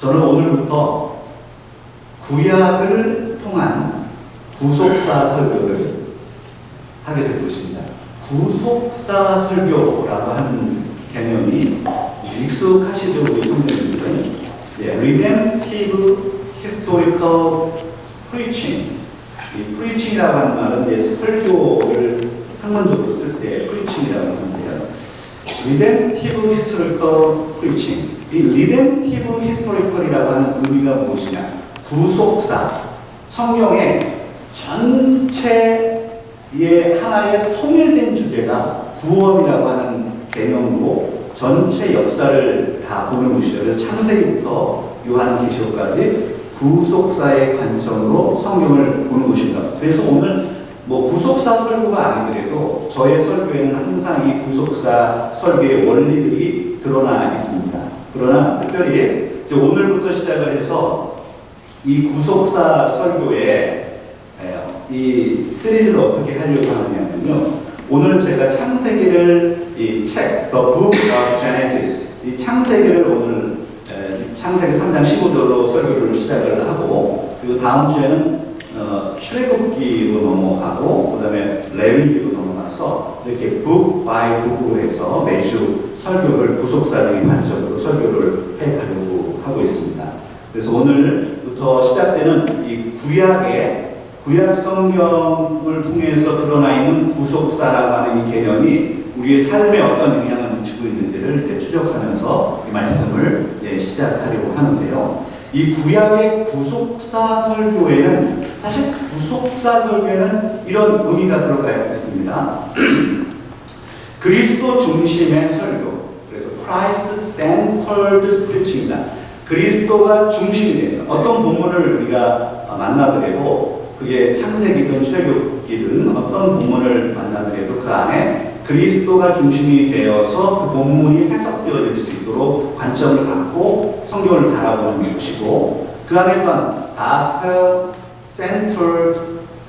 저는 오늘부터 구약을 통한 구속사 설교를 하게 되고 있습니다. 구속사 설교라고 하는 개념이 익숙하시죠, 우리 성도님들은. Redemptive Historical Preaching. 이 preaching이라고 하는 말은 설교를 학문적으로 쓸 때 preaching이라고 하는데요. Redemptive Historical Preaching. 이 Redemptive Historical이라고 하는 의미가 무엇이냐? 구속사, 성경의 전체의 하나의 통일된 주제가 구원이라고 하는 개념으로 전체 역사를 다 보는 것이죠. 그래서 창세기부터 요한계시록까지 구속사의 관점으로 성경을 보는 것입니다. 그래서 오늘 구속사 설교가 아니더라도 저의 설교에는 항상 이 구속사 설교의 원리들이 드러나 있습니다. 그러나 특별히 이제 오늘부터 시작을 해서 이 구속사 설교의 이 시리즈를 어떻게 하려고 하느냐면요. 오늘은 제가 창세기를 이 책, The Book of Genesis, 이 창세기를 오늘 창세기 3장 15절로 설교를 시작을 하고, 그리고 다음 주에는 출애굽기로 넘어가고, 그 다음에 레위기로 넘어가서 이렇게 북 바이 북으로 해서 매주 설교를 구속사적인 관점으로 설교를 해가려고 하고 있습니다. 그래서 오늘부터 시작되는 이 구약 성경을 통해서 드러나 있는 구속사라고 하는 이 개념이 우리의 삶에 어떤 영향을 미치고 있는지를 추적하면서 이 말씀을 시작하려고 하는데요. 이 구약의 구속사 설교에는 사실 구속사 설교에는 이런 의미가 들어가 있습니다. 그리스도 중심의 설교. 그래서 Christ-centered preaching이다. 그리스도가 중심이 되는 어떤 본문을 우리가 만나더라도 그게 창세기든 출애굽기든 어떤 본문을 만나더라도 그 안에 그리스도가 중심이 되어서 그 본문이 해석되어질 수 있도록 관점을 갖고 성경을 바라보는 것이고, 그 안에 또한 Gospel Centered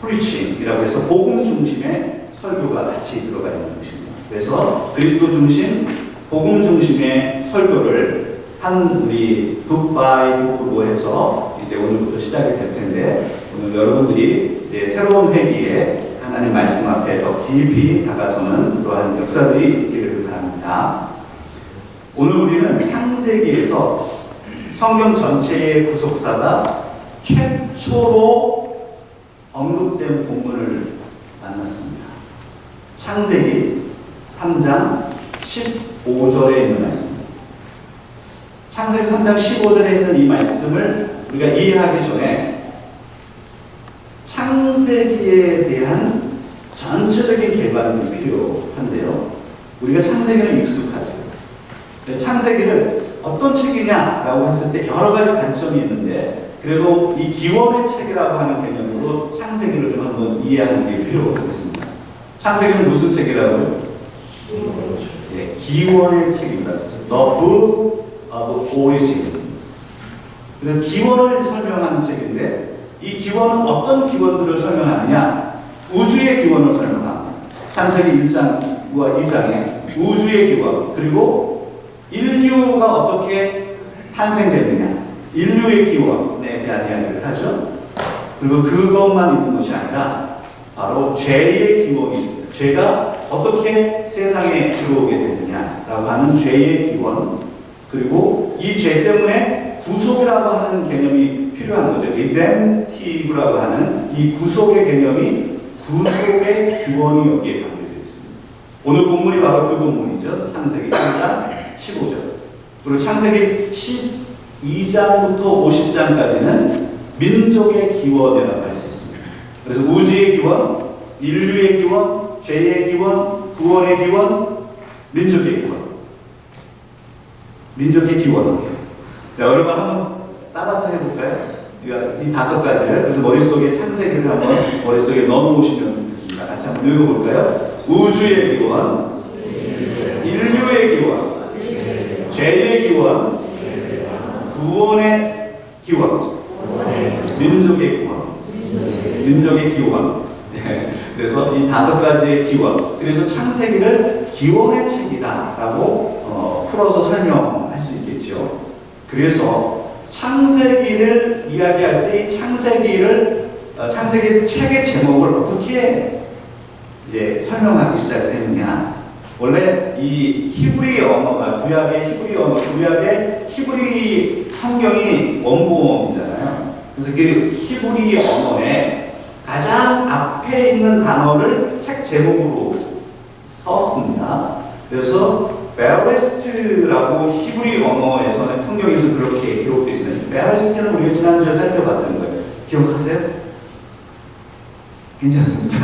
Preaching이라고 해서 복음 중심의 설교가 같이 들어가 있는 것입니다. 그래서 그리스도 중심, 복음 중심의 설교를 한 우리 북 바이 북으로 해서 이제 오늘부터 시작이 될 텐데, 오늘 여러분들이 이제 새로운 회기에 하나님 말씀 앞에 더 깊이 다가서는 그러한 역사들이 있기를 바랍니다. 오늘 우리는 창세기에서 성경 전체의 구속사가 최초로 언급된 본문을 만났습니다. 창세기 3장 15절에 있는 말씀. 창세기 3장 15절에 있는 이 말씀을 우리가 이해하기 전에 창세기에 대한 전체적인 개발이 필요한데요. 우리가 창세기는 익숙하죠. 창세기를 어떤 책이냐라고 했을 때 여러 가지 관점이 있는데, 그래도 이 기원의 책이라고 하는 개념으로 창세기를 좀 한번 이해하는 게 필요하겠습니다. 창세기는 무슨 책이라고요? 네, 기원의 책입니다. The Book of Origins. 그래서 기원을 설명하는 책인데, 이 기원은 어떤 기원들을 설명하느냐? 우주의 기원을 설명합니다. 창세기 1장과 2장에 우주의 기원, 그리고 인류가 어떻게 탄생됐느냐, 인류의 기원에 대한 이야기를 하죠. 그리고 그것만 있는 것이 아니라 바로 죄의 기원이 있습니다. 죄가 어떻게 세상에 들어오게 됐느냐라고 하는 죄의 기원, 그리고 이 죄 때문에 구속이라고 하는 개념이 필요한 거죠. Redemptive라고 하는 이 구속의 개념이, 구속의 기원이 여기에 담겨져 있습니다. 오늘 본문이 바로 그 본문이죠. 창세기 3장 15절. 그리고 창세기 12장부터 50장까지는 민족의 기원이라고 할 수 있습니다. 그래서 우주의 기원, 인류의 기원, 죄의 기원, 구원의 기원, 민족의 기원. 민족의 기원. 여러분 한번 따라서 해볼까요? 이 5가지를, 그래서 머릿속에 창세기를 한번 머릿속에 넣어놓으시면 좋겠습니다. 같이 한번 읽어볼까요? 우주의 기원, 인류의 기원, 죄의 기원, 구원의 기원, 민족의 기원, 민족의 기원. 그래서 이 5가지의 기원. 그래서 창세기를 기원의 책이다라고 풀어서 설명할 수 있겠죠. 그래서 창세기를 이야기할 때 이 창세기 책의 제목을 어떻게 이제 설명하기 시작했느냐. 원래 이 히브리 언어가 구약의 히브리 성경이 원본이잖아요. 그래서 그 히브리 언어에 가장 앞에 있는 단어를 책 제목으로 썼습니다. 그래서 베레스트라고 히브리 언어에서는 성경에서 그렇게 기록되어 있어요. 베레스트는 우리가 지난주에 살펴봤던 거예요. 기억하세요? 괜찮습니다.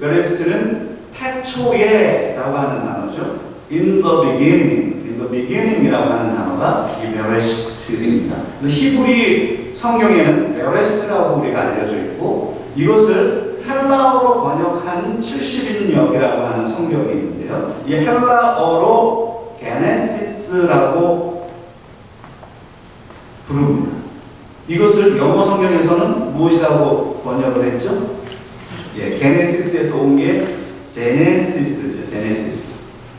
베레스트는 태초에라고 하는 단어죠. In the beginning이라고 하는 단어가 이 베레스트입니다. 그래서 히브리 성경에는 베레스트라고 우리가 알려져 있고, 이것을 헬라어로 번역한 70인역이라고 하는 성경이 있는데요. 이 헬라어로 게네시스라고 부릅니다. 이것을 영어 성경에서는 무엇이라고 번역을 했죠? 예, 게네시스에서 온 게 제네시스죠. 제네시스.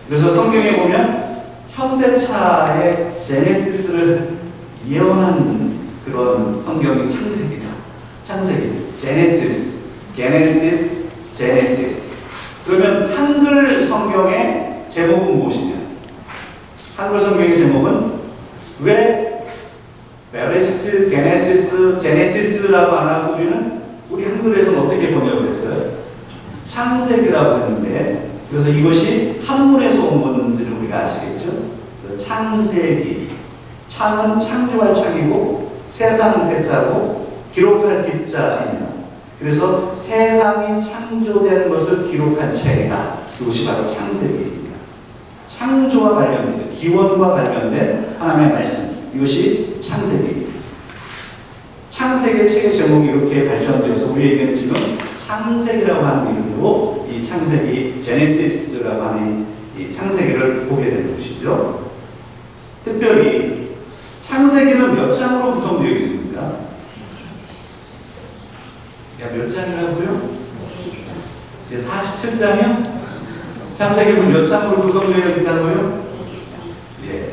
그래서 성경에 보면 현대차의 제네시스를 예언한 그런 성경이 창세기다. 창세기. 제네시스. 게네시스. 제네시스. 그러면 한글 성경의 제목은 무엇이냐? 한글 성경의 제목은 왜 베레시트, 게네시스, 제네시스라고 안 하고 우리 한글에서는 어떻게 번역을 했어요? 창세기라고 했는데, 그래서 이것이 한문에서 온 건지를 우리가 아시겠죠? 창세기. 창은 창조할 창이고, 세상 세자고, 기록할 기자입니다. 그래서 세상이 창조된 것을 기록한 책이다. 이것이 바로 창세기입니다. 창조와 관련된, 기원과 관련된 하나님의 말씀. 이것이 창세기입니다. 창세기 책의 제목이 이렇게 발전되어서 우리에게는 지금 창세기라고 하는 이름으로 이 창세기, 제네시스라고 하는 이 창세기를 보게 되는 것이죠. 특별히 창세기는 몇 장으로 구성되어 있습니다. 몇 장이라고요? 47장이요? 창세기는 몇 장으로 구성되어 있다고요?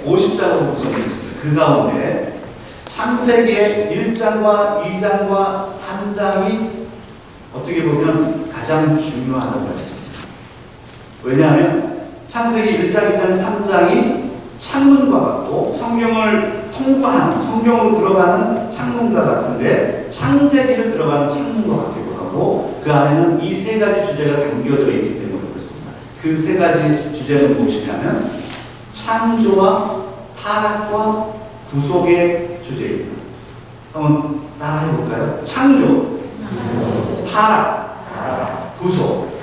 50장으로 구성되어 있습니다. 그 가운데 창세기의 1장과 2장과 3장이 어떻게 보면 가장 중요하다고 할 수 있습니다. 왜냐하면 창세기 1장, 2장, 3장이 창문과 같고 성경을 통과하는, 성경으로 들어가는 창문과 같은데 창세기를 들어가는 창문과 같기도 하고, 그 안에는 이 세 가지 주제가 담겨져 있기 때문에 그렇습니다. 그 세 가지 주제는 무엇이냐면 창조와 타락과 구속의 주제입니다. 한번 따라 해볼까요? 창조, 타락, 구속.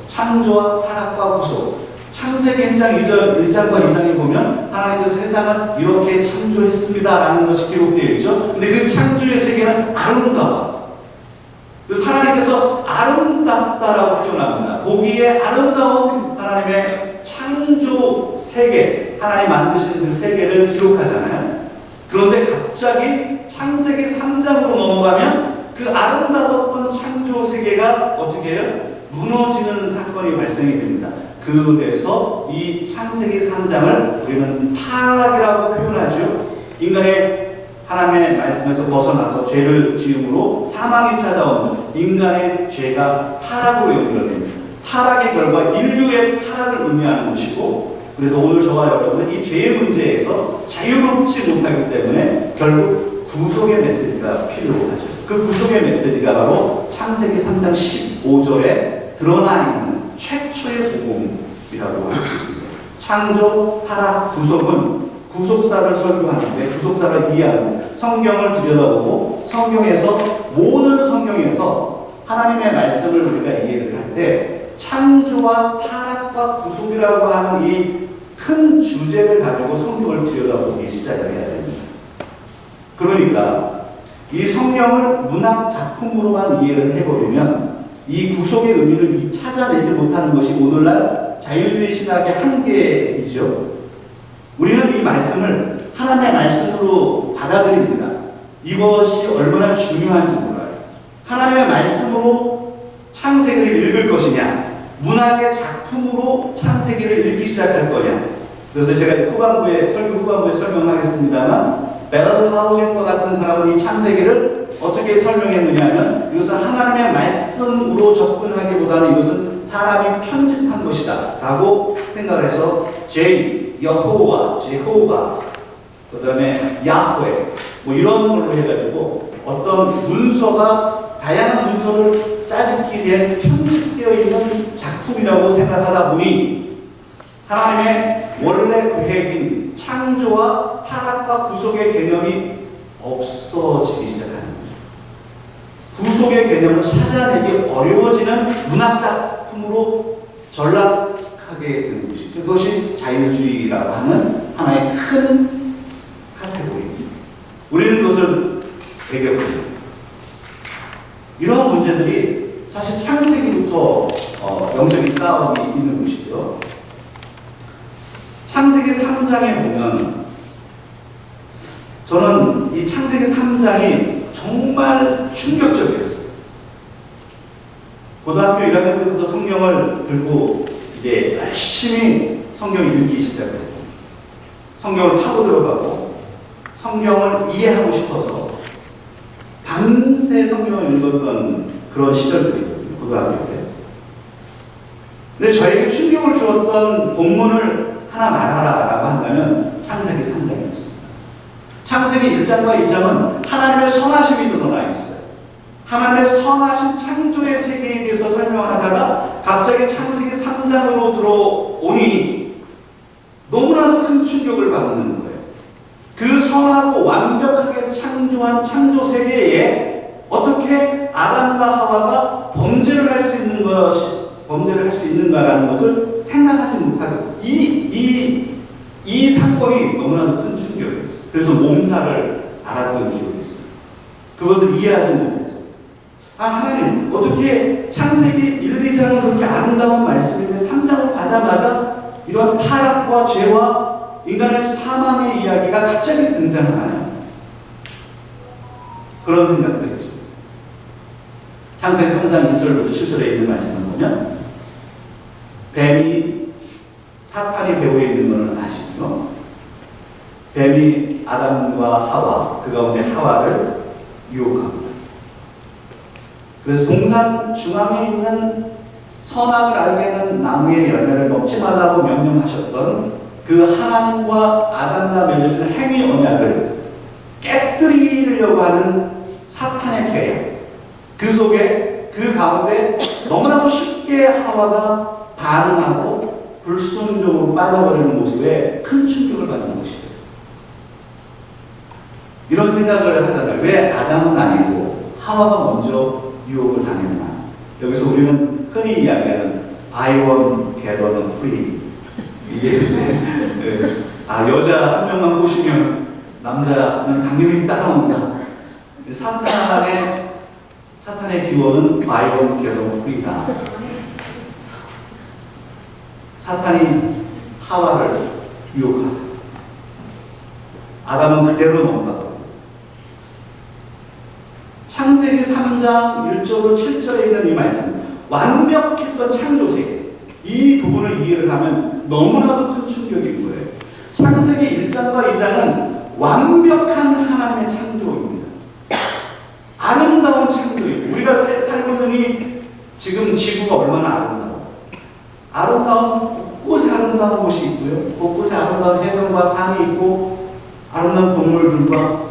창조와 타락과 구속. 창세기 1장과 2장에 보면 하나님께서 세상을 이렇게 창조했습니다라는 것이 기록되어 있죠. 근데 그 창조의 세계는 아름다워. 그래서 하나님께서 아름답다라고 표현합니다. 보기에 아름다운 하나님의 창조 세계, 하나님 만드신 그 세계를 기록하잖아요. 그런데 갑자기 창세기 3장으로 넘어가면 그 아름다웠던 창조 세계가 어떻게 해요? 무너지는 사건이 발생이 됩니다. 그래서 이 창세기 3장을 우리는 타락이라고 표현하죠. 인간의 하나님의 말씀에서 벗어나서 죄를 지음으로 사망이 찾아오는 인간의 죄가 타락으로 연결됩니다. 타락의 결과 인류의 타락을 의미하는 것이고, 그래서 오늘 저와 여러분은 이 죄의 문제에서 자유롭지 못하기 때문에 결국 구속의 메시지가 필요하죠. 그 구속의 메시지가 바로 창세기 3장 15절에 드러나 있는 최초의 복음이라고 할 수 있습니다. 창조, 타락, 구속은 구속사를 설교하는데, 구속사를 이해하는 성경을 들여다보고 모든 성경에서 하나님의 말씀을 우리가 이해를 할 때 창조와 타락과 구속이라고 하는 이 큰 주제를 가지고 성경을 들여다보기 시작을 해야 됩니다. 그러니까 이 성경을 문학 작품으로만 이해를 해버리면 이 구속의 의미를 찾아내지 못하는 것이 오늘날 자유주의 신학의 한계이죠. 우리는 이 말씀을 하나님의 말씀으로 받아들입니다. 이것이 얼마나 중요한지 몰라요. 하나님의 말씀으로 창세기를 읽을 것이냐, 문학의 작품으로 창세기를 읽기 시작할 거냐. 그래서 제가 설교 후반부에 설명하겠습니다만, 베너드 하우젠과 같은 사람은 이 창세기를 어떻게 설명했느냐면 이것은 하나님의 말씀으로 접근하기보다는 이것은 사람이 편집한 것이다 라고 생각을 해서 여호와, 제호바, 그 다음에 야훼 뭐 이런 걸로 해가지고 어떤 문서가 다양한 문서를 짜집기 위해 편집되어 있는 작품이라고 생각하다 보니 하나님의 원래 계획인 창조와 타락과 구속의 개념이 없어지기 시작하는 거죠. 구속의 개념을 찾아내기 어려워지는 문학 작품으로 전락하게 되는 것이죠. 그것이 자유주의라고 하는 하나의 큰 카테고리입니다. 우리는 그것을 배격합니다. 이런 문제들이 사실 창세기부터 영적인 싸움이 있는 것이죠. 창세기 3장에 보면 저는 이 창세기 3장이 정말 충격적이었어요. 고등학교 1학년 때부터 성경을 들고 이제 열심히 성경을 읽기 시작했어요. 성경을 파고 들어가고 성경을 이해하고 싶어서 밤새 성경을 읽었던 그런 시절들이거든요. 고등학교 때. 근데 저에게 충격을 주었던 본문을 하나 말하라라고 한다면 창세기 3장이었습니다. 창세기 1장과 2장은 하나님의 선하심이 드러나 있어요. 하나님의 선하신 창조의 세계에 대해서 설명하다가 갑자기 창세기 3장으로 들어오니 너무나도 큰 충격을 받는 거예요. 그 선하고 완벽하게 창조한 창조 세계에 어떻게 아담과 하와가 범죄를 할 수 있는가라는 것을 생각하지 못하고 이 사건이 너무나도 큰 충격이었어요. 그래서 몸살을 앓았던 기억이 있어요. 그것을 이해하지 못해서 하나님 어떻게 창세기 1, 2장은 그렇게 아름다운 말씀인데 3장을 가자마자 이런 타락과 죄와 인간의 사망의 이야기가 갑자기 등장하나요? 그런 생각들이죠. 창세기 3장 1절부터 7절에 있는 말씀을 보면 뱀이 사탄이 배후에 있는 것을 아시죠? 뱀이 아담과 하와, 그 가운데 하와를 유혹합니다. 그래서 동산 중앙에 있는 선악을 알게 하는 나무의 열매를 먹지 말라고 명령하셨던 그 하나님과 아담과 맺어진 행위 언약을 깨뜨리려고 하는 사탄의 계략, 그 속에 그 가운데 너무나도 쉽게 하와가 반응하고 불순종으로 빠져버리는 모습에 큰 충격을 받는 것이죠. 이런 생각을 하잖아요. 왜 아담은 아니고 하와가 먼저 유혹을 당했나? 여기서 우리는 흔히 이야기하는 buy one get one free, 이게 이제 여자 한 명만 보시면 남자는 당연히 따라온다. 사탄의 기원은 buy one get one free다. 사탄이 하와를 유혹하죠. 아담은 그대로 넘어가고 창세기 3장 1절로 7절에 있는 이 말씀, 완벽했던 창조세계, 이 부분을 이해를 하면 너무나도 큰 충격인 거예요. 창세기 1장과 2장은 완벽한 하나님의 창조입니다. 아름다운 창조입니다. 우리가 살고 있는 이 지금 지구가 얼마나 아름다운 곳곳에 아름다운 곳이 있고요. 곳곳에 아름다운 해변과 산이 있고 아름다운 동물들과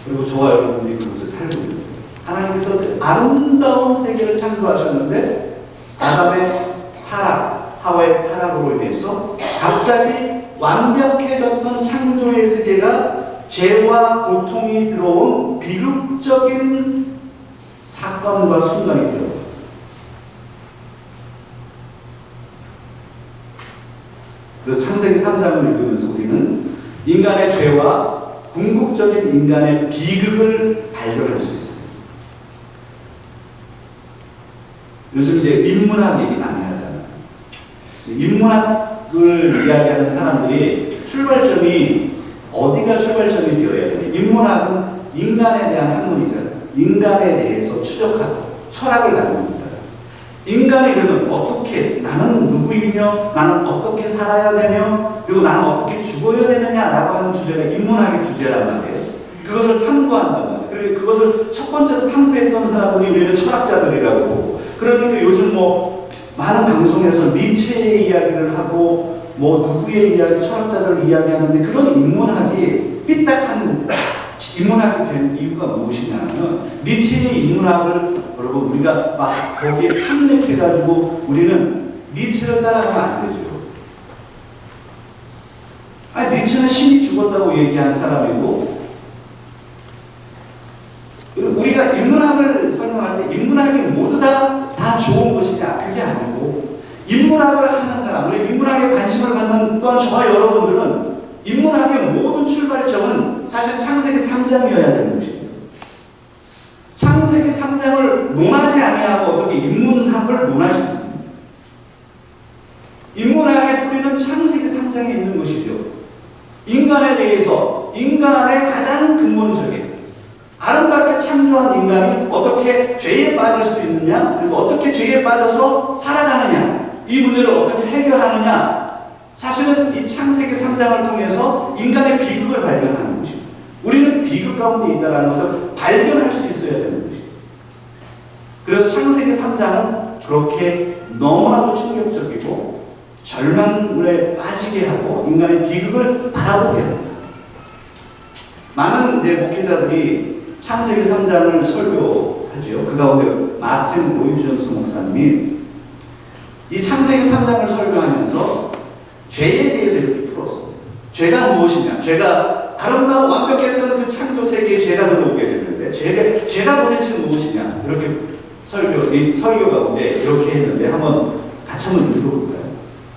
그리고 저와 여러분들이 그곳에 살고 있는 거예요. 하나님께서 그 아름다운 세계를 창조하셨는데 아담의 타락, 하와의 타락으로 인해서 갑자기 완벽해졌던 창조의 세계가 죄와 고통이 들어온 비극적인 사건과 순간이 들어옵니다. 그래서 창세기 3장을 읽으면서 우리는 인간의 죄와 궁극적인 인간의 비극을 발견할 수 있습니다. 요즘 이제 인문학 얘기 많이 하잖아요. 인문학을 이야기하는 사람들이 출발점이 어디가 출발점이 되어야 되냐. 인문학은 인간에 대한 학문이잖아요. 인간에 대해서 추적하고 철학을 갖는 겁니다. 인간이 그러면 어떻게, 나는 누구이며 나는 어떻게 살아야 되며 그리고 나는 어떻게 죽어야 되느냐라고 하는 주제가 인문학의 주제란 말이에요. 그것을 탐구한단 말이에요. 그리고 그것을 첫 번째로 탐구했던 사람들이 우리는 철학자들이라고 보고, 그러니까 요즘 뭐 많은 방송에서 니체의 이야기를 하고 뭐 누구의 이야기, 철학자들 이야기하는데, 그런 인문학이 삐딱한 인문학이 된 이유가 무엇이냐면, 니체의 인문학을 여러분 우리가 막 거기에 탐닉해가지고 우리는 니체를 따라가면 안 되죠. 아니, 니체는 신이 죽었다고 얘기한 사람이고, 우리가 인문학을 설명할 때 인문학이 모두 다 좋은 것이냐, 그게 아니고, 인문학을 하는 사람, 우리 인문학에 관심을 갖는 또한 저와 여러분들은 인문학의 모든 출발점은 사실 창세기 3장이어야 되는 것입니다. 창세기 3장을 논하지 아니하고 어떻게 인문학을 논할 수 있습니까? 인문학의 뿌리는 창세기 3장에 있는 것이죠. 인간에 대해서, 인간의 가장 근본적인 아름답게 창조한 인간이 어떻게 죄에 빠질 수 있느냐, 그리고 어떻게 죄에 빠져서 살아가느냐, 이 문제를 어떻게 해결하느냐, 사실은 이 창세기 3장을 통해서 인간의 비극을 발견하는 것입니다. 우리는 비극 가운데 있다는 것을 발견할 수 있어야 되는 것입니다. 그래서 창세기 3장은 그렇게 너무나도 충격적이고 절망에 빠지게 하고 인간의 비극을 바라보게 합니다. 많은 목회자들이 창세기 3장을 설교하죠. 그 가운데 마틴 로이드 존스 목사님이 이 창세기 3장을 설교하면서 죄에 대해서 이렇게 풀었습니다. 죄가 무엇이냐? 죄가 아름다워 완벽했던 그 창조 세계에 죄가 들어오게 됐는데, 죄가 도대체 무엇이냐? 이렇게 설교 가운데 이렇게 했는데, 같이 한번 읽어볼까요?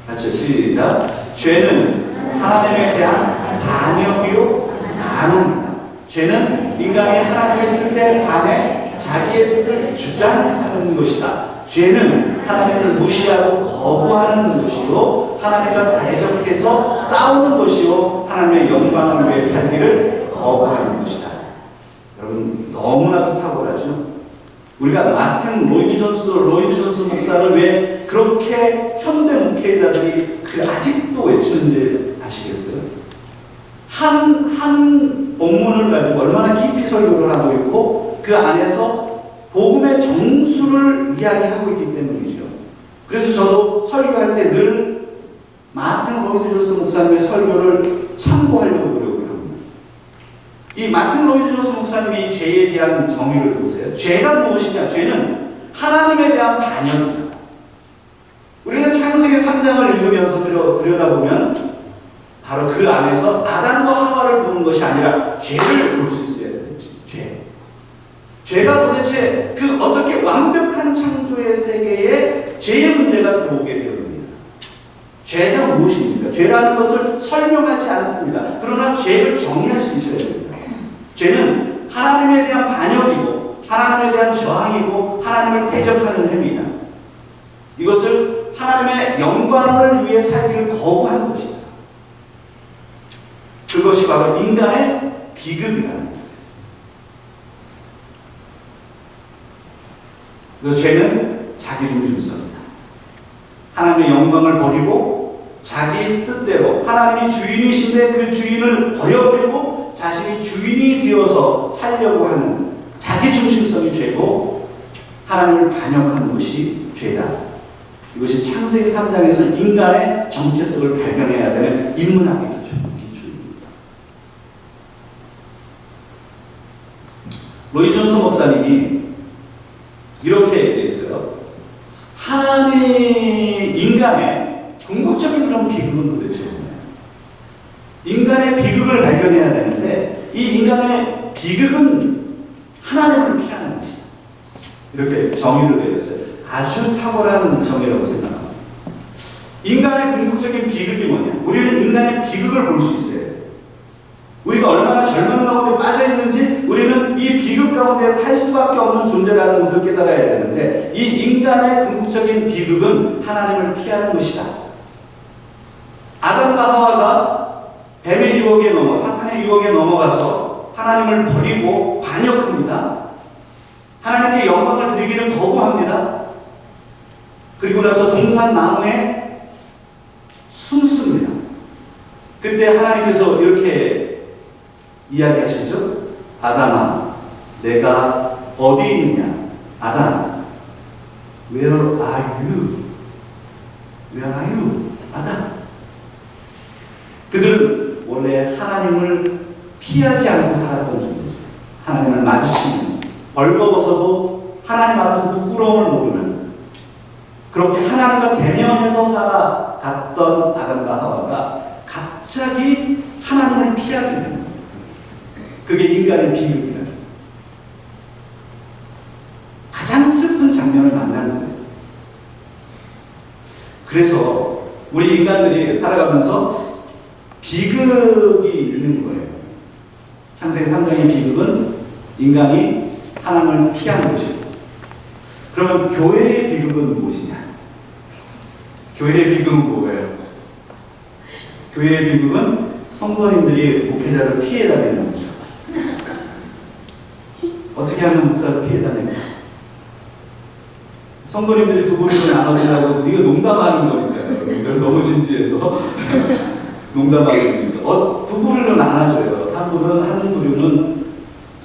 같이 시작. 죄는 하나님에 대한 반역이요 반항이다. 죄는 인간이 하나님의 뜻에 반해 자기의 뜻을 주장하는 것이다. 죄는 하나님을 무시하고 거부하는 것이요, 하나님과 대적해서 싸우는 것이요, 하나님의 영광을 위해 살기를 거부하는 것이다. 여러분, 너무나도 탁월하죠? 우리가 마틴 로이드 존스 목사를 왜 그렇게 현대 목회자들이 아직도 외치는지 아시겠어요? 한 본문을 가지고 얼마나 깊이 설교를 하고 있고, 그 안에서 복음의 정수를 이야기하고 있기 때문이죠. 그래서 저도 설교할 때 늘 마틴 로이드 존스 목사님의 설교를 참고하려고 노력을 합니다. 이 마틴 로이드 존스 목사님이 이 죄에 대한 정의를 보세요. 죄가 무엇이냐? 죄는 하나님에 대한 반역입니다. 우리는 창세기 3장을 읽으면서 들여다보면 바로 그 안에서 아담과 하와를 보는 것이 아니라 죄를 볼 수 있어야 되는 것입니다. 죄가 도대체 그 어떻게 완벽한 창조의 세계에 죄의 문제가 들어오게 되었습니다. 죄가 무엇입니까? 죄라는 것을 설명하지 않습니다. 그러나 죄를 정의할 수 있어야 됩니다. 죄는 하나님에 대한 반역이고, 하나님에 대한 저항이고, 하나님을 대적하는 행위다. 이것을 하나님의 영광을 위해 살기를 거부하는 것이다. 그것이 바로 인간의 비극이라는 겁니다. 그래서 죄는 자기중심성이다. 하나님의 영광을 버리고 자기 뜻대로, 하나님이 주인이신데 그 주인을 버려버리고 자신이 주인이 되어서 살려고 하는 자기중심성이 죄고, 하나님을 반역하는 것이 죄다. 이것이 창세기 3장에서 인간의 정체성을 발견해야 되는 인문학의 기초입니다. 로이 존스 목사님이 이렇게 얘기했어요. 인간의 궁극적인 그런 비극은 도대체 뭐예요? 인간의 비극을 발견해야 되는데, 이 인간의 비극은 하나님을 피하는 것이다. 이렇게 정의를 내렸어요. 아주 탁월한 정의라고 생각합니다. 인간의 궁극적인 비극이 뭐냐? 우리는 인간의 비극을 볼 수 있어요. 우리가 얼마나 절망 가운데 빠져 있는지 우리는 이 비극 가운데 살 수밖에 없는 존재라는 것을 깨달아야 되는데, 이 인간의 궁극적인 비극은 하나님을 피하는 것이다. 아담과 하와가 뱀의 유혹에 사탄의 유혹에 넘어가서 하나님을 버리고 반역합니다. 하나님께 영광을 드리기를 거부합니다. 그리고 나서 동산 나무에 숨습니다. 그때 하나님께서 이렇게 이야기하시죠. 아담아, 내가 어디 있느냐? 아담, where are you? Where are you? 아담. 그들은 원래 하나님을 피하지 않고 살았던 존재죠. 하나님을 마주치면서 벌거벗어도 하나님 앞에서 부끄러움을 모르는, 그렇게 하나님과 대면해서 살아갔던 아담과 하와가 갑자기 하나님을 피하게 되는 거예요. 그게 인간의 비극이에요. 가장 슬픈 장면을 만나는 거예요. 그래서 우리 인간들이 살아가면서 비극이 있는 거예요. 창세기 3장의 비극은 인간이 하나님을 피한 것이고, 그러면 교회의 비극은 무엇이냐? 교회의 비극은 뭐예요? 교회의 비극은 성도님들이 목회자를 피해 다니는 거죠. 어떻게 하면 목사를 피해 다니냐? 성도님들이 두 부류로 나눠진다고 네가 농담하는 거니까요. 너무 진지해서 농담하는 거니까. 두 부류로 나눠져요. 한 부류는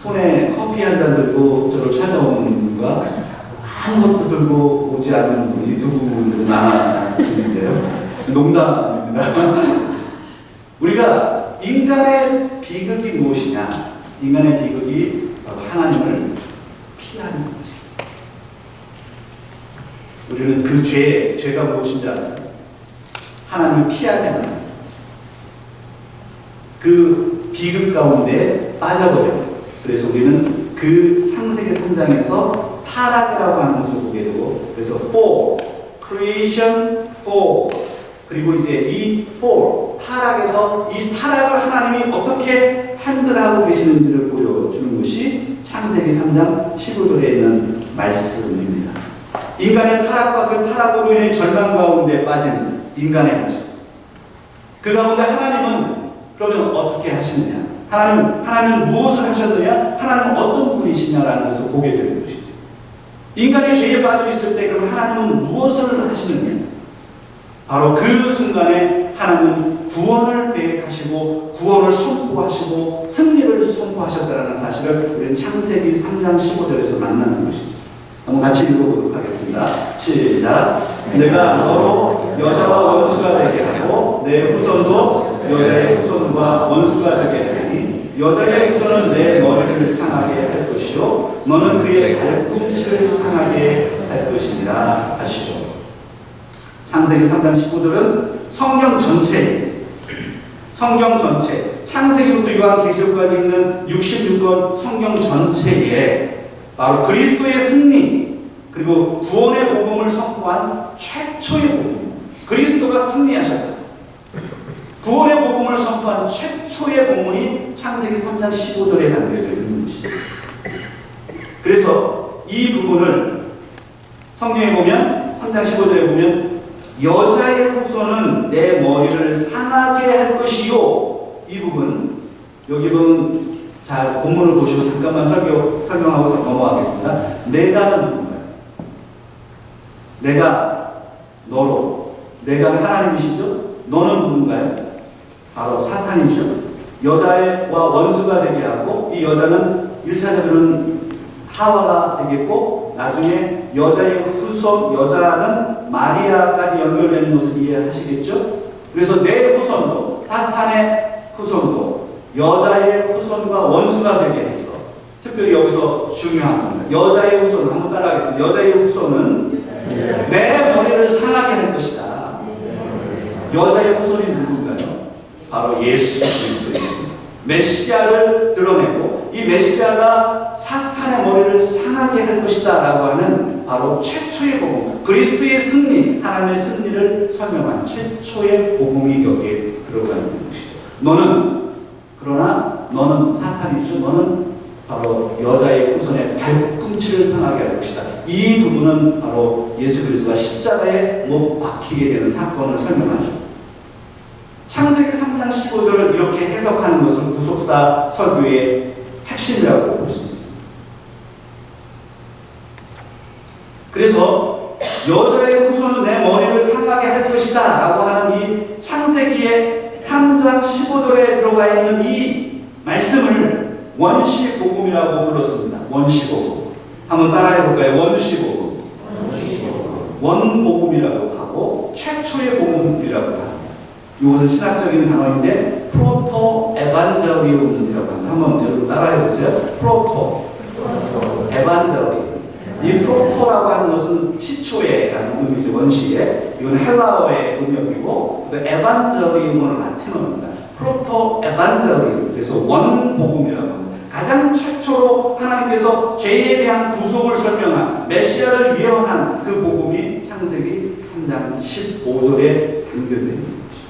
손에 커피 한 잔 들고 저를 찾아오는 분과 아무것도 들고 오지 않는 분이 두 부류로 나눠지는데요. 농담입니다. 우리가 인간의 비극이 무엇이냐? 인간의 비극이 바로 하나님을 피하는 것입니다. 우리는 그 죄가 무엇인지 아세요? 하나님을 피하게 하는 거예요. 그 비극 가운데 빠져버려요. 그래서 우리는 그 창세기 3장에서 타락이라고 하는 것을 보게 되고, 그래서 fall, creation, fall, 그리고 이제 이 fall, 타락에서 이 타락을 하나님이 어떻게 핸들하고 계시는지를 보여주는 것이 창세기 3장 15절에 있는 말씀입니다. 인간의 타락과 그 타락으로 인해 절망 가운데 빠진 인간의 모습. 그 가운데 하나님은 그러면 어떻게 하시느냐? 하나님은 무엇을 하셨느냐? 하나님은 어떤 분이시냐라는 것을 보게 되는 것이죠. 인간이 죄에 빠져 있을 때 그럼 하나님은 무엇을 하시느냐? 바로 그 순간에 하나님은 구원을 계획하시고 구원을 선포하시고 승리를 선포하셨다는 사실을 우리는 창세기 3장 15절에서 만나는 것이죠. 한번 같이 읽어보도록 하겠습니다. 시작. 내가 너로 여자와 원수가 되게 하고 내 후손도 여자의 후손과 원수가 되게 하니 여자의 후손은 내 머리를 상하게 할 것이요 너는 그의 발꿈치를 상하게 할 것이니라 하시오. 창세기 3장 15절은 성경 전체, 창세기부터 요한계시록까지 있는 66권 성경 전체에 바로 그리스도의 승리, 그리고 구원의 복음을 선포한 최초의 복음, 그리스도가 승리하셨다. 구원의 복음을 선포한 최초의 복음이 창세기 3장 15절에 담겨져 있는 것입니다. 그래서 이 부분을 성경에 보면 3장 15절에 보면 여자의 후손은 내 머리를 상하게 할 것이요. 이 부분, 여기 보면 자, 본문을 보시고 잠깐만 설명하고 넘어가겠습니다. 내가는 누군가요? 내가 너로, 내가 하나님이시죠? 너는 누군가요? 바로 사탄이죠. 여자와 원수가 되게 하고 이 여자는 1차적으로는 하와가 되겠고 나중에 여자의 후손, 여자는 마리아까지 연결되는 것을 이해하시겠죠? 그래서 내 후손도, 사탄의 후손도 여자의 후손과 원수가 되게 해서, 특별히 여기서 중요한 겁니다. 여자의 후손은, 한번 따라하겠습니다. 여자의 후손은 내 머리를 상하게 할 것이다. 여자의 후손이 누군가요? 바로 예수 그리스도입니다. 메시아를 드러내고 이 메시아가 사탄의 머리를 상하게 할 것이다 라고 하는 바로 최초의 복음, 그리스도의 승리, 하나님의 승리를 설명한 최초의 복음이 여기에 들어가 있는 것이죠. 그러나 너는 사탄이죠. 너는 바로 여자의 후손의 발꿈치를 상하게 할 것이다. 이 부분은 바로 예수 그리스도가 십자가에 못 박히게 되는 사건을 설명하죠. 창세기 3장 15절을 이렇게 해석하는 것은 구속사 설교의 핵심이라고 볼 수 있습니다. 그래서 여자의 후손은 내 머리를 상하게 할 것이다 라고 하는 이 창세기의 3장 15절에 들어가 있는 이 말씀을 원시복음이라고 불렀습니다. 원시복음. 한번 따라해볼까요? 원시복음. 원복음이라고 하고 최초의 복음이라고 합니다. 이것은 신학적인 단어인데 프로토 에반젤리움이라고 합니다. 한번 여러분 따라해보세요. 프로토 에반젤리움. 이 프로토라고 하는 것은 시초에 라는 의미죠. 원시에. 이건 헬라어의 문명이고 에반젤리움은 라틴어입니다. 프로토 에반젤리움. 그래서 원복음이라고 합니다. 가장 최초로 하나님께서 죄에 대한 구속을 설명한 메시아를 예언한 그 복음이 창세기 3장 15절에 담겨져 있는 것이죠.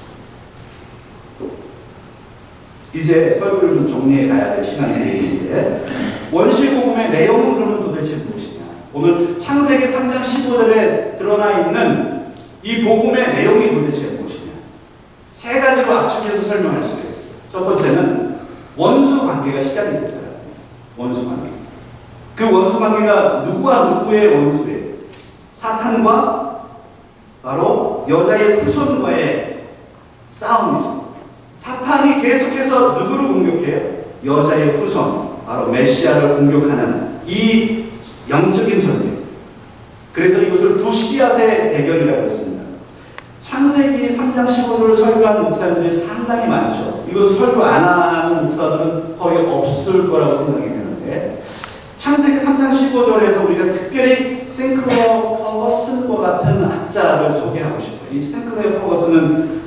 이제 설교를 좀 정리해 가야 될 시간이 되는데 원시복음의 내용은 그러면 도대체 무엇이냐? 오늘 창세기 3장 15절에 드러나 있는 이 복음의 내용이 도대체 무엇이냐? 세 가지로 압축해서 설명할 수가 있어요. 첫 번째는 원수 관계가 시작이 되더라고요. 원수 관계. 그 원수 관계가 누구와 누구의 원수예요? 사탄과 바로 여자의 후손과의 싸움이죠. 사탄이 계속해서 누구를 공격해요? 여자의 후손, 바로 메시아를 공격하는 이 영적인 전쟁. 그래서 이것을 두 씨앗의 대결이라고 했습니다. 창세기 3장 15절을 설교하는 목사님들이 상당히 많죠. 이것을 설교 안 하는 목사들은 거의 없을 거라고 생각이 되는데 창세기 3장 15절에서 우리가 특별히 싱클레어 퍼거슨과 같은 학자를 소개하고 싶어요. 이 싱클레어 퍼거슨은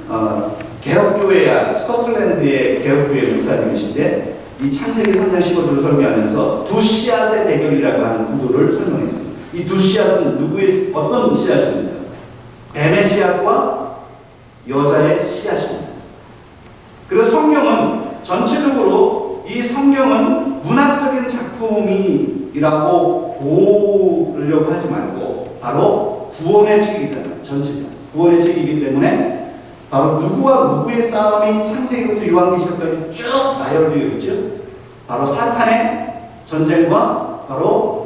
개혁교회, 스코틀랜드의 개혁교회 목사님이신데 이 창세기 3장 15절을 설교하면서 두 씨앗의 대결이라고 하는 구도를 설명했습니다. 이 두 씨앗은 누구의 어떤 씨앗입니까? 뱀의 씨앗과 여자의 씨앗입니다. 그래서 성경은 전체적으로 이 성경은 문학적인 작품이라고 보려고 하지 말고 바로 구원의 책이잖아요. 전체가 구원의 책이기 때문에 바로 누구와 누구의 싸움이 창세기부터 요한계시록까지 쭉 나열되어 있죠. 바로 사탄의 전쟁과 바로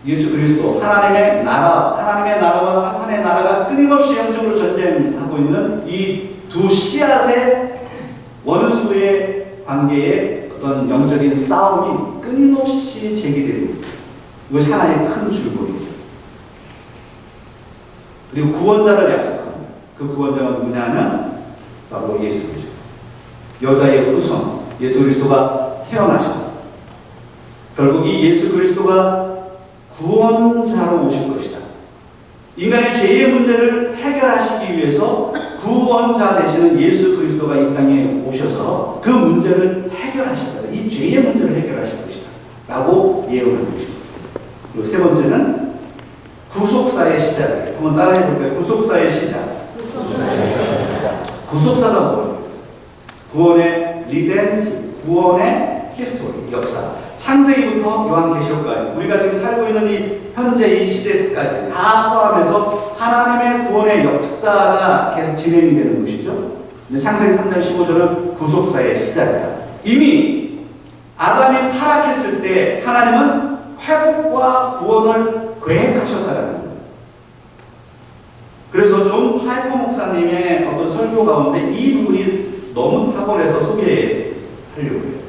예수 그리스도 하나님의 나라와 사탄의 나라가 끊임없이 영적으로 전쟁하고 있는 이 두 씨앗의 원수의 관계에 어떤 영적인 싸움이 끊임없이 제기됩니다. 이것이 하나의 큰 줄거리죠. 그리고 구원자를 약속합니다. 그 구원자가 누구냐면 바로 예수 그리스도. 여자의 후손 예수 그리스도가 태어나셔서 결국 이 예수 그리스도가 구원자로 오실 것이다. 인간의 죄의 문제를 해결하시기 위해서 구원자 되시는 예수 그리스도가 이 땅에 오셔서 그 문제를 해결하실 거다. 이 죄의 문제를 해결하실 것이다. 라고 예언을 해주십니다. 그리고 세 번째는 구속사의 시작이에요. 한번 따라해 볼까요? 구속사의 시작. 구속사가 뭐라고 했어요? 구원의 리덴, 구원의 히스토리, 역사. 창세기부터 요한계시록까지 우리가 지금 살고 있는 이 현재 이 시대까지 다 포함해서 하나님의 구원의 역사가 계속 진행이 되는 것이죠. 창세기 3장 15절은 구속사의 시작이다. 이미 아담이 타락했을 때 하나님은 회복과 구원을 계획하셨다는 거예요. 그래서 존 파이퍼 목사님의 어떤 설교 가운데 이 부분이 너무 탁월해서 소개하려고 해요.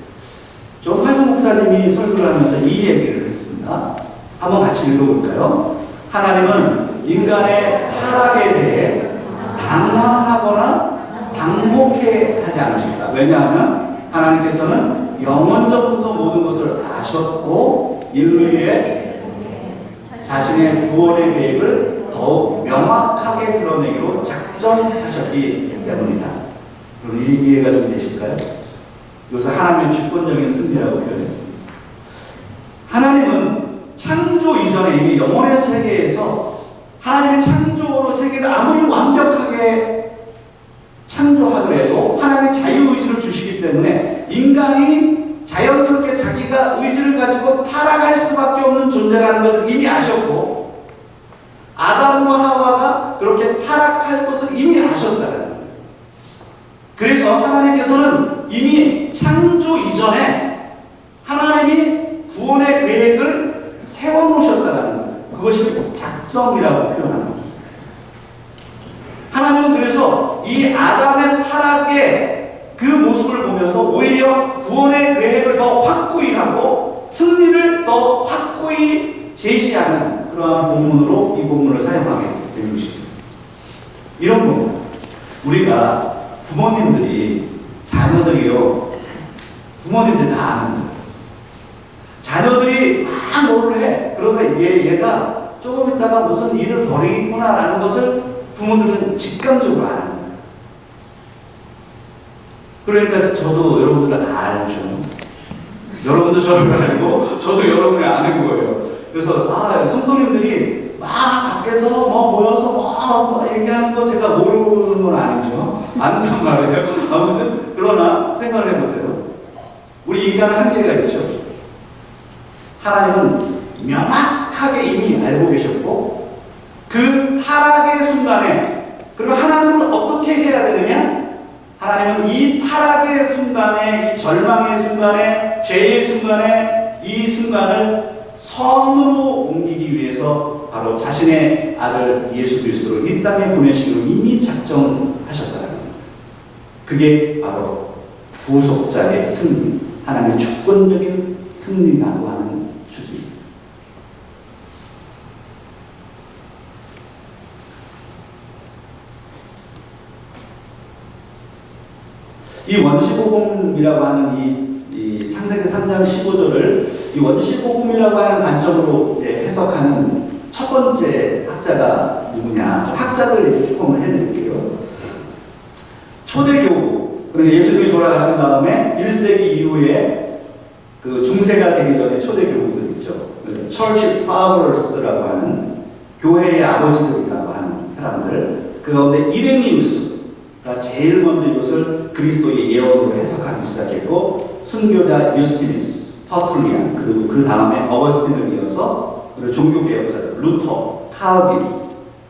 존 파이퍼 목사님이 설교를 하면서 이 얘기를 했습니다. 한번 같이 읽어볼까요? 하나님은 인간의 타락에 대해 당황하거나 당혹해 하지 않으십니다. 왜냐하면 하나님께서는 영원전부터 모든 것을 아셨고 인류의 자신의 구원의 계획을 더욱 명확하게 드러내기로 작정하셨기 때문이다. 그럼 이해가 좀 되실까요? 이것을 하나님의 주권적인 승리라고 표현했습니다. 하나님은 창조 이전에 이미 영원의 세계에서 하나님의 창조로 세계를 아무리 완벽하게 창조하더라도 하나님의 자유의지를 주시기 때문에 인간이 자연스럽게 자기가 의지를 가지고 타락할 수밖에 없는 존재라는 것을 이미 아셨고 아담과 하와가 그렇게 타락할 것을 이미 아셨다는 거예요. 그래서 하나님께서는 이미 창조 이전에 하나님이 구원의 계획을 세워놓으셨다는 거죠. 그것이 작정이라고 표현하는 거죠. 하나님은 그래서 이 아담의 타락의 그 모습을 보면 보면서 오히려 구원의 계획을 더 확고히 하고 승리를 더 확고히 제시하는 그러한 본문으로 이 본문을 사용하게 된 것이죠. 이런 겁니다. 우리가 부모님들이 자녀들이요, 부모님들이 다 아는 거예요. 자녀들이 막 뭐를 해. 그러다 얘가 조금 있다가 무슨 일을 벌이겠구나라는 것을 부모들은 직감적으로 아는 거예요. 그러니까 저도 여러분들은 알죠. 여러분도 저를 알고 저도 여러분을 아는 거예요. 그래서 성도님들이 막 밖에서 모여서 막 얘기하는 거 제가 모르는 건 아니죠. 안단 말이에요. 아무튼 그러나 생각을 해보세요. 우리 인간은 한계가 있죠. 하나님은 명확하게 이미 알고 계셨고 그 타락의 순간에 그리고 하나님은 어떻게 해야 되느냐? 하나님은 이 타락의 순간에, 이 절망의 순간에, 죄의 순간에 이 순간을 선으로 옮기기 위해서 바로 자신의 아들 예수 그리스도를 이 땅에 보내시기로 이미 작정하셨다는 겁니다. 그게 바로 구속자의 승리, 하나님의 주권적인 승리라고 하는 주제입니다. 이 원시복음이라고 하는 이 창세기 3장 15절을 이 원시복음이라고 하는 관점으로 이제 해석하는 첫 번째 학자가 누구냐? 좀 학자들 조금 해드릴게요. 초대교부, 그리고 예수님이 돌아가신 다음에 1세기 이후에 그 중세가 되기 전에 초대교부들 있죠. Church Fathers라고 하는 교회의 아버지들이라고 하는 사람들, 그 가운데 이레니우스가 제일 먼저 이것을 그리스도의 예언으로 해석하기 시작했고, 순교자 유스티니스, 터툴리안, 그리고 그 다음에 어거스틴을 이어서 그리고 종교개혁자들 루터, 칼빈,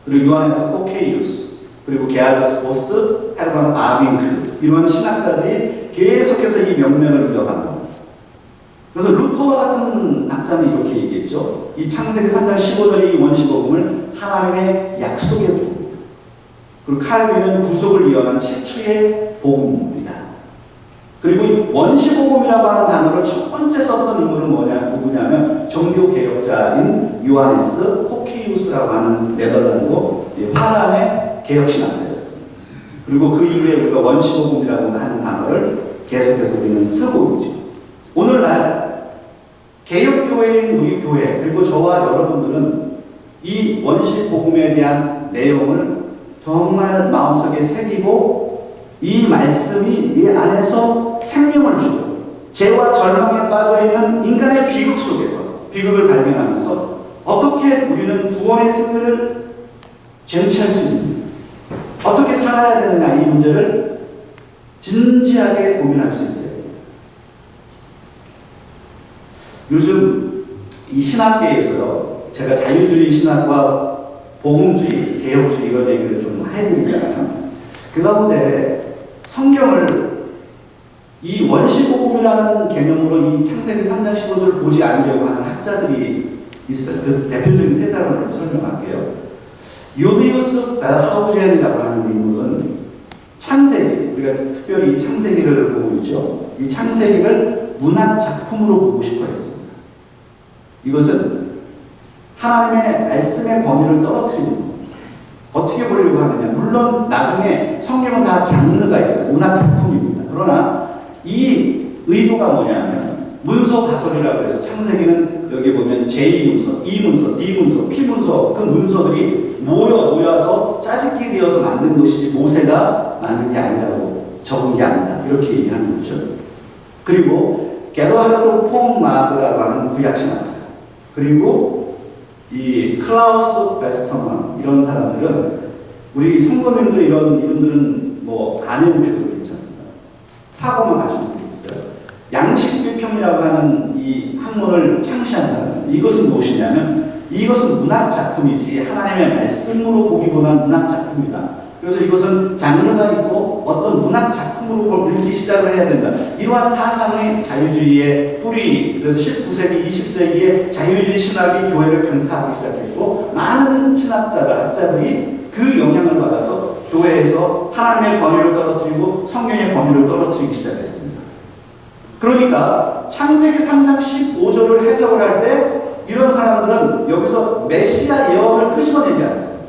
그리고 요하네스 포케이우스, 그리고 게알러스 보스, 헤르만 바빙크 이런 신학자들이 계속해서 이 명명을 이어갑니다. 그래서 루터와 같은 학자는 이렇게 얘기했죠. 이 창세기 3장 15절의 이 원시복음을 하나님의 약속의 복음입니다. 그리고 칼빈은 구속을 이어난 최초의 복음입니다. 그리고 원시복음이라고 하는 단어를 첫 번째 썼던 인물은 누구냐면 종교개혁자인 요하네스 포키우스라고 하는 네덜란드고 파란의 개혁신학자였습니다. 그리고 그 이후에 우리가 원시복음이라고 하는 단어를 계속해서 우리는 쓰고 있죠. 오늘날 개혁교회인 우리 교회 그리고 저와 여러분들은 이 원시복음에 대한 내용을 정말 마음속에 새기고 이 말씀이 내 안에서 생명을 주고 죄와 절망에 빠져있는 인간의 비극 속에서 비극을 발견하면서 어떻게 우리는 구원의 승리를 쟁취할 수 있느냐, 어떻게 살아야 되느냐, 이 문제를 진지하게 고민할 수 있어야 됩니다. 요즘 이 신학계에서요, 제가 자유주의 신학과 복음주의, 개혁주의 이런 얘기를 좀 해드리잖아요. 그 가운데 성경을 이 원시복음이라는 개념으로 이 창세기 3장 15절을 보지 않으려고 하는 학자들이 있어요. 그래서 대표적인 세 사람을 설명할게요. 요디우스 벨하우젠이라고 하는 인물은 창세기, 우리가 특별히 이 창세기를 보고 있죠. 이 창세기를 문학 작품으로 보고 싶어 했습니다. 이것은 하나님의 말씀의 권위를 떨어뜨리는 겁니다. 어떻게 보려고 하느냐? 물론 나중에 성경은 다 장르가 있어요. 문학 작품입니다. 그러나 이 의도가 뭐냐면 문서 가설이라고 해서 창세기는 여기 보면 제2문서, 2문서, D문서, P문서 그 문서들이 모여서 짜집기 되어서 만든 것이지 모세가 만든 게 아니라고, 적은 게 아니다, 이렇게 얘기하는 거죠. 그리고 게르하르트 폰 마드라고 하는 구약신학자, 그리고 이 클라우스 베스터만 이런 사람들은 우리 성도님들 이분들은 뭐 안 해보셔도 괜찮습니다. 사고만 하시는 분이 있어요. 양식비평이라고 하는 이 학문을 창시한 사람, 이것은 무엇이냐면 이것은 문학 작품이지 하나님의 말씀으로 보기보다는 문학 작품이다. 그래서 이것은 장르가 있고 어떤 문학 작품으로 읽기 시작을 해야 된다. 이러한 사상의 자유주의의 뿌리, 그래서 19세기, 20세기에 자유주의 신학이 교회를 강타하기 시작했고 많은 신학자가, 학자들이 그 영향을 받아서 교회에서 하나님의 권위를 떨어뜨리고 성경의 권위를 떨어뜨리기 시작했습니다. 그러니까 창세기 3장 15절을 해석을 할 때 이런 사람들은 여기서 메시아 예언을 끄집어내지 않았어요.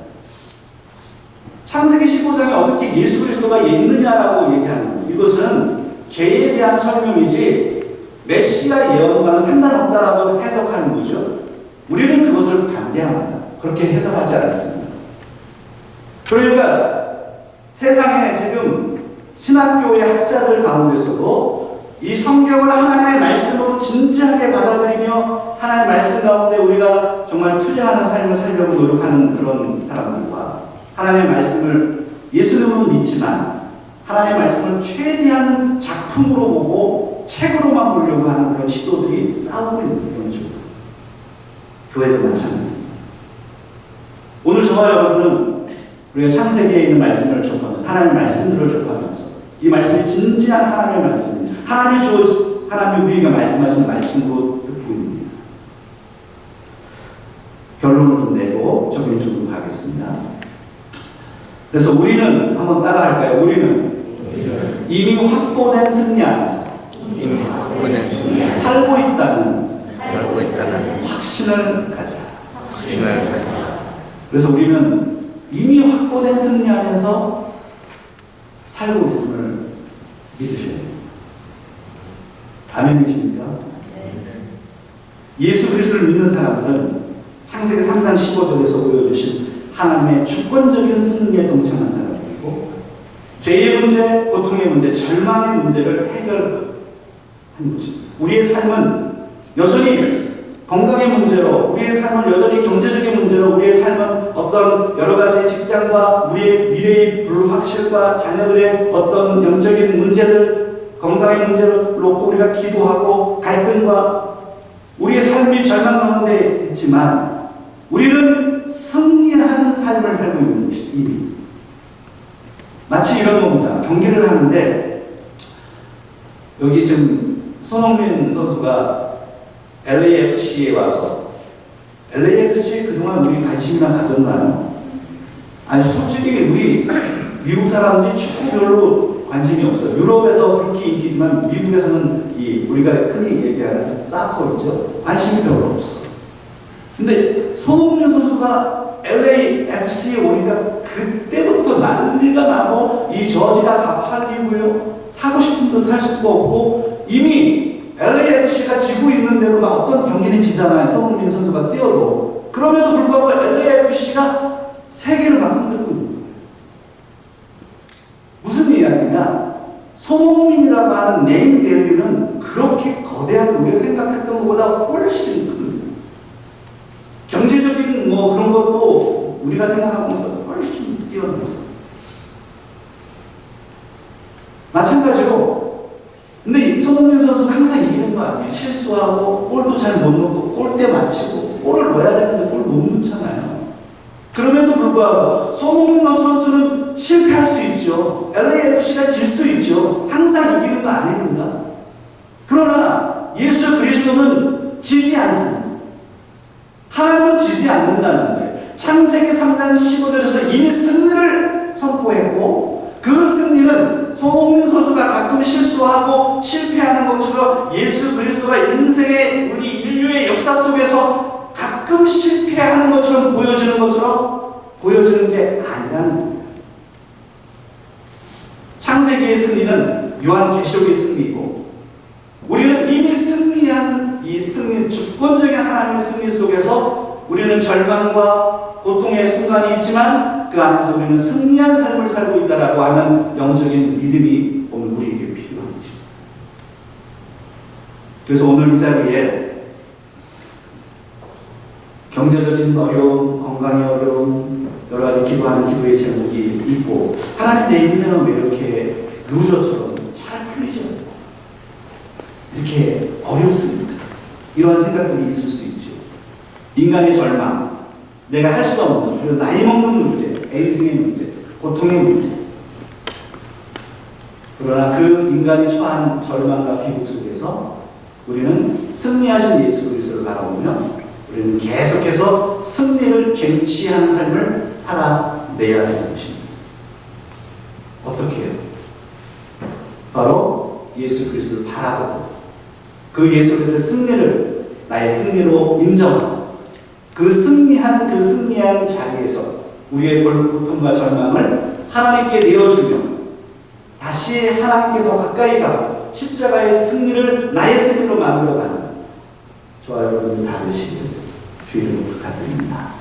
창세기 15장에 어떻게 예수 그리스도가 있느냐라고 얘기하는 거예요. 이것은 죄에 대한 설명이지 메시아 예언과는 상관없다라고 해석하는 거죠. 우리는 그것을 반대합니다. 그렇게 해석하지 않습니다. 그러니까 세상에 지금 신학교의 학자들 가운데서도 이 성경을 하나님의 말씀으로 진지하게 받아들이며 하나님의 말씀 가운데 우리가 정말 투자하는 삶을 살려고 노력하는 그런 사람들과 하나님의 말씀을 예수님은 믿지만 하나님의 말씀을 최대한 작품으로 보고 책으로만 보려고 하는 그런 시도들이 싸우고 있는 그런 중. 교회도 마찬가지입니다. 오늘 저와 여러분은 우리가 창세기에 있는 말씀을 접하면서 하나님의 말씀들을 접하면서 이 말씀이 진지한 하나님의 말씀입니다. 하나님이 우리에게 말씀하시는 말씀으로 듣고 있습니다. 결론을 좀 내고 적용 좀 가겠습니다. 그래서 우리는 한번 따라할까요? 우리는 이미 확보된 승리 안에서 살고 있다는 확신을 가져라. 그래서 우리는 이미 확보된 승리 안에서 살고 있음을 믿으셔야 됩니다. 아멘이십니까? 예수 그리스도를 믿는 사람들은 창세기 3장 15절에서 보여주신 하나님의 주권적인 승리에 동참한 사람들이고 죄의 문제, 고통의 문제, 절망의 문제를 해결한 것입니다. 우리의 삶은 여전히 건강의 문제로, 우리의 삶은 여전히 경제적인 문제로, 우리의 삶은 어떤 여러 가지 직장과 우리의 미래의 불확실과 자녀들의 어떤 영적인 문제들, 건강의 문제로 놓고 우리가 기도하고 갈등과 우리의 삶이 절망 가운데 있지만 우리는 승리하는 삶을 살고 있는 것이죠. 이미 마치 이런 겁니다. 경기를 하는데 여기 지금 손흥민 선수가 LAFC에 와서 LAFC 그동안 우리 관심이나 가졌나요? 아니 솔직히 우리 미국 사람들이 축구 별로 관심이 없어요. 유럽에서 그렇게 인기지만 미국에서는 우리가 흔히 얘기하는 사커 있죠? 관심이 별로 없어. 근데 손흥민 선수가 LAFC에 오니까 그때부터 난리가 나고 이 저지가 다 팔리고요. 사고 싶은 돈 살 수가 없고 이미 LAFC가 지고 있는데도 막 어떤 경기는 지잖아요. 손흥민 선수가 뛰어도. 그럼에도 불구하고 LAFC가 세계를 막 흔들고 있는 거예요. 무슨 이야기냐? 손흥민이라고 하는 네임 밸류는 그렇게 거대한 우리가 생각했던 것보다 훨씬 큰 경제적인 그런 것도 우리가 생각하는 것보다 훨씬 뛰어넘었어요. 마찬가지로 근데 손흥민 선수가 항상 이기는 거 아니에요? 실수하고 골도 잘 못 넣고 골대 맞히고 골을 넣어야 되는데 골 못 넣잖아요. 그럼에도 불구하고 손흥민 선수는 실패할 수 있죠. LAFC가 질 수 있죠. 항상 이기는 거 아닙니다. 그러나 예수 그리스도는 지지 않습니다. 하나님은 지지 않는다는 거예요. 창세기 3장 15절에서 이미 승리를 선포했고 그 승리는 손흥민 선수가 가끔 실수하고 실패하는 것처럼 예수 그리스도가 인생의 우리 인류의 역사 속에서 가끔 실패하는 것처럼 보여지는 게 아니라는 거예요. 창세기의 승리는 요한계시록의 승리이고 우리는 이미 승리한 이 승리, 주권적인 하나님의 승리 속에서 우리는 절망과 고통의 순간이 있지만 그 안에서 우리는 승리한 삶을 살고 있다라고 하는 영적인 믿음이 오늘 우리에게 필요한 것입니다. 그래서 오늘 이 자리에 경제적인 어려움, 건강의 어려움, 여러 가지 기도하는 기도의 제목이 있고 하나님 내 인생은 왜 이렇게 루저처럼 잘 풀리지 않고 이렇게 어렵습니까? 이런 생각들이 있을 수 있죠. 인간의 절망, 내가 할 수 없는 그리고 나이 먹는 문제, 에이징의 문제, 고통의 문제. 그러나 그 인간이 처한 절망과 비극 속에서 우리는 승리하신 예수 그리스도를 바라보며 우리는 계속해서 승리를 쟁취하는 삶을 살아내야 하는 것입니다. 어떻게 해요? 바로 예수 그리스도를 바라보고 그 예수 그리스도의 승리를 나의 승리로 인정하고 그 승리한 자리에서 우리의 고통과 절망을 하나님께 내어주며 다시 하나님께 더 가까이 가고 십자가의 승리를 나의 승리로 만들어가는 저와 여러분들 다 되시길 주의 이름으로 부탁드립니다.